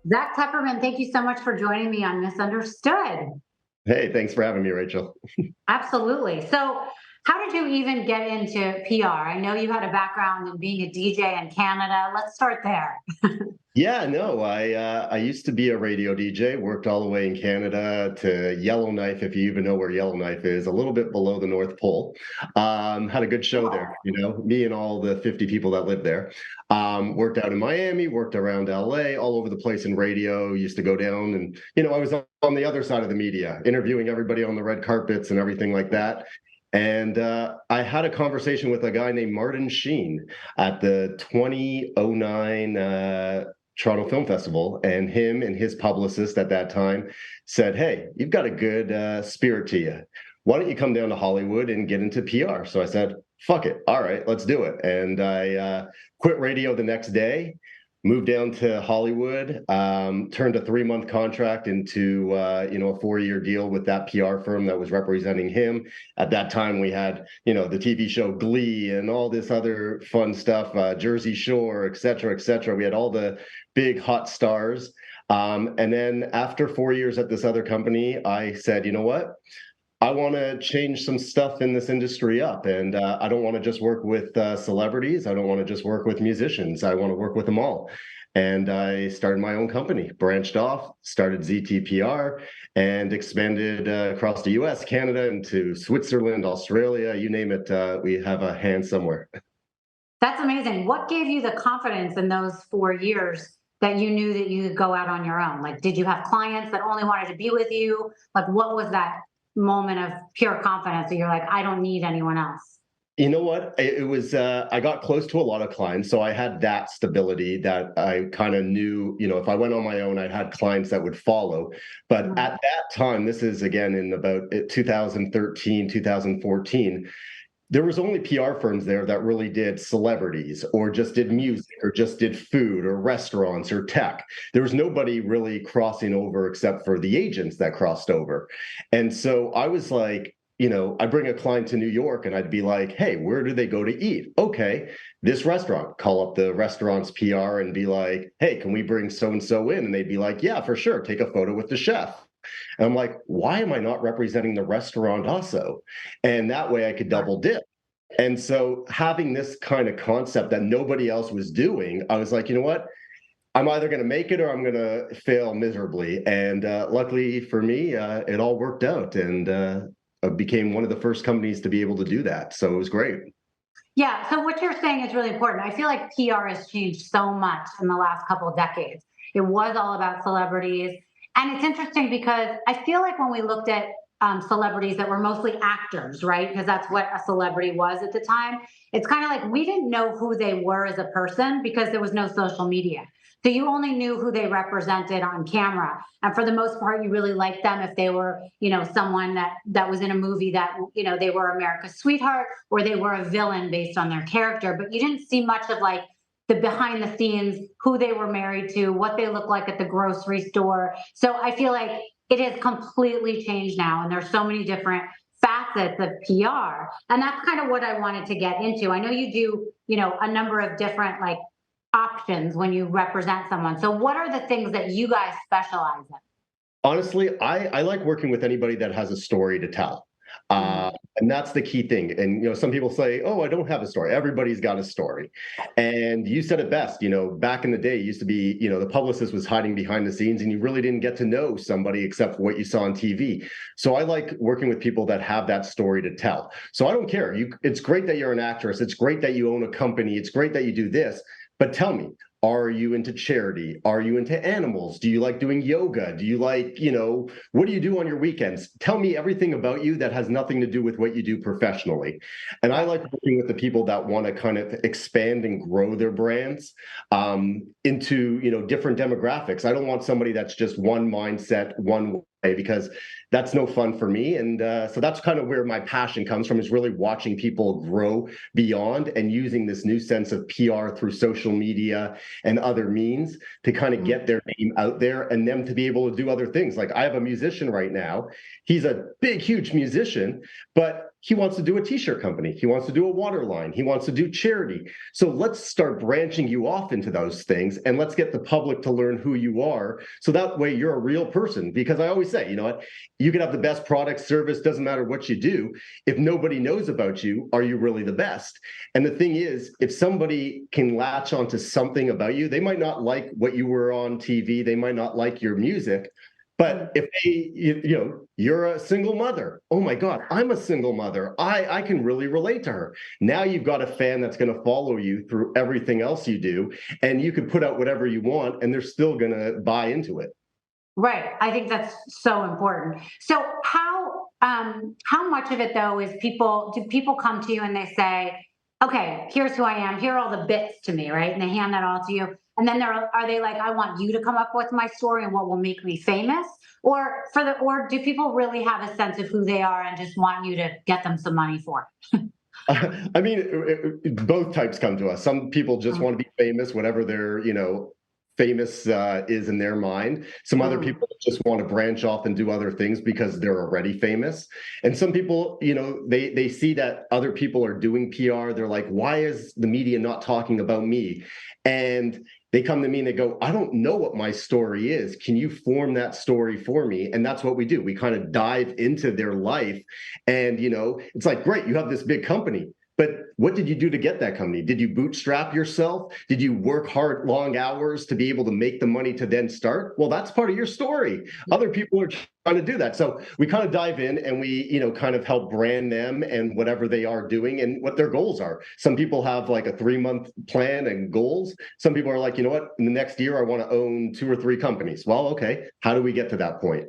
Zack Teperman, thank you so much for joining me on Misunderstood. Hey, thanks for having me, Rachel. Absolutely. So, how did you even get into PR? I know you had a background in being a DJ in Canada. Let's start there. Yeah, no, I used to be a radio DJ, worked all the way in Canada to Yellowknife, if you even know where Yellowknife is, a little bit below the North Pole. Had a good show there, Cool. me and all the 50 people that live there. Worked out in Miami, worked around LA, all over the place in radio, used to go down and, I was on the other side of the media, interviewing everybody on the red carpets and everything like that. And I had a conversation with a guy named Martin Sheen at the 2009 Toronto Film Festival, and him and his publicist at that time said, "Hey, you've got a good spirit to you. Why don't you come down to Hollywood and get into PR?" So I said, "Fuck it, all right, let's do it." And I quit radio the next day, moved down to Hollywood, turned a 3-month contract into a 4-year deal with that PR firm that was representing him. At that time, we had the TV show Glee and all this other fun stuff, Jersey Shore, et cetera, et cetera. We had all the big hot stars. And then after 4 years at this other company, I said, you know what? I want to change some stuff in this industry up. And I don't want to just work with celebrities. I don't want to just work with musicians. I want to work with them all. And I started my own company, branched off, started ZTPR, and expanded across the US, Canada, into Switzerland, Australia, you name it. We have a hand somewhere. That's amazing. What gave you the confidence in those 4 years that you knew that you could go out on your own? Like, did you have clients that only wanted to be with you? Like, what was that moment of pure confidence that you're like, I don't need anyone else? You know what? It was, I got close to a lot of clients. So I had that stability that I kind of knew, if I went on my own, I had clients that would follow. But Mhm. at that time, this is again in about 2013, 2014, there was only PR firms there that really did celebrities or just did music or just did food or restaurants or tech. There was nobody really crossing over except for the agents that crossed over. And so I was like, I bring a client to New York and I'd be like, hey, where do they go to eat? Okay, this restaurant. Call up the restaurant's PR and be like, hey, can we bring so and so in? And they'd be like, yeah, for sure. Take a photo with the chef. And I'm like, why am I not representing the restaurant also? And that way I could double dip. And so having this kind of concept that nobody else was doing, I was like, you know what? I'm either going to make it or I'm going to fail miserably. And luckily for me, it all worked out, and I became one of the first companies to be able to do that. So it was great. Yeah. So what you're saying is really important. I feel like PR has changed so much in the last couple of decades. It was all about celebrities. And it's interesting because I feel like when we looked at celebrities that were mostly actors, right? Because that's what a celebrity was at the time. It's kind of like we didn't know who they were as a person because there was no social media. So you only knew who they represented on camera. And for the most part, you really liked them if they were, someone that was in a movie that, they were America's sweetheart or they were a villain based on their character. But you didn't see much of like the behind the scenes, who they were married to, what they look like at the grocery store. So I feel like it has completely changed now. And there's so many different facets of PR. And that's kind of what I wanted to get into. I know you do, a number of different like options when you represent someone. So what are the things that you guys specialize Honestly, I like working with anybody that has a story to tell. in? And that's the key thing. And some people say, "Oh, I don't have a story." Everybody's got a story. And you said it best. Back in the day, it used to be, the publicist was hiding behind the scenes, and you really didn't get to know somebody except for what you saw on TV. So I like working with people that have that story to tell. So I don't care. It's great that you're an actress. It's great that you own a company. It's great that you do this. But tell me, are you into charity? Are you into animals? Do you like doing yoga? Do you like, what do you do on your weekends? Tell me everything about you that has nothing to do with what you do professionally. And I like working with the people that want to kind of expand and grow their brands into, different demographics. I don't want somebody that's just one mindset, one way, because that's no fun for me. And so that's kind of where my passion comes from, is really watching people grow beyond and using this new sense of PR through social media and other means to kind of get their name out there and them to be able to do other things. Like I have a musician right now. He's a big, huge musician, but he wants to do a t-shirt company. He wants to do a water line. He wants to do charity. So let's start branching you off into those things, and let's get the public to learn who you are. So that way you're a real person. Because I always say, you know what, you can have the best product, service, doesn't matter what you do. If nobody knows about you, are you really the best? And the thing is, if somebody can latch onto something about you, they might not like what you were on TV. They might not like your music. But if you're a single mother, oh my God, I'm a single mother. I can really relate to her. Now you've got a fan that's going to follow you through everything else you do, and you can put out whatever you want, and they're still going to buy into it. Right. I think that's so important. So how much of it though is do people come to you and they say, okay, here's who I am, here are all the bits to me, right? And they hand that all to you. And then are they like, I want you to come up with my story and what will make me famous? Or do people really have a sense of who they are and just want you to get them some money for it? I mean, both types come to us. Some people just want to be famous, whatever their, famous is in their mind. Some other people just want to branch off and do other things because they're already famous. And some people, they see that other people are doing PR. They're like, why is the media not talking about me? And they come to me and they go, I don't know what my story is. Can you form that story for me? And that's what we do. We kind of dive into their life. And, it's like, great, you have this big company. But what did you do to get that company? Did you bootstrap yourself? Did you work hard, long hours to be able to make the money to then start? Well, that's part of your story. Other people are trying to do that. So we kind of dive in and we, kind of help brand them and whatever they are doing and what their goals are. Some people have like a 3-month plan and goals. Some people are like, you know what, in the next year, I want to own 2 or 3 companies. Well, okay, how do we get to that point?